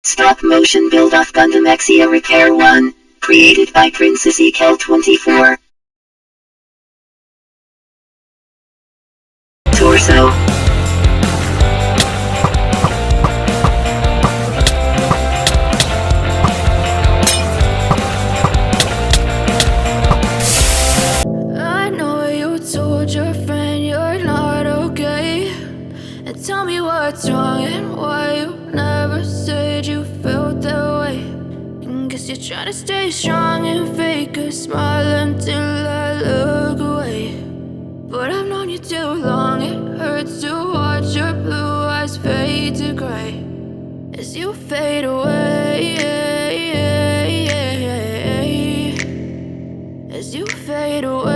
Stop motion build of Gundam EXIA Repair 1. Created by Princess Ekel24. Torso. I know you told your friend you're not okay, and tell me what's wrong and why you never said you felt that way. And guess you're trying to stay strong and fake a smile until I look away. But I've known you too long, it hurts to watch your blue eyes fade to gray as you fade away, as you fade away.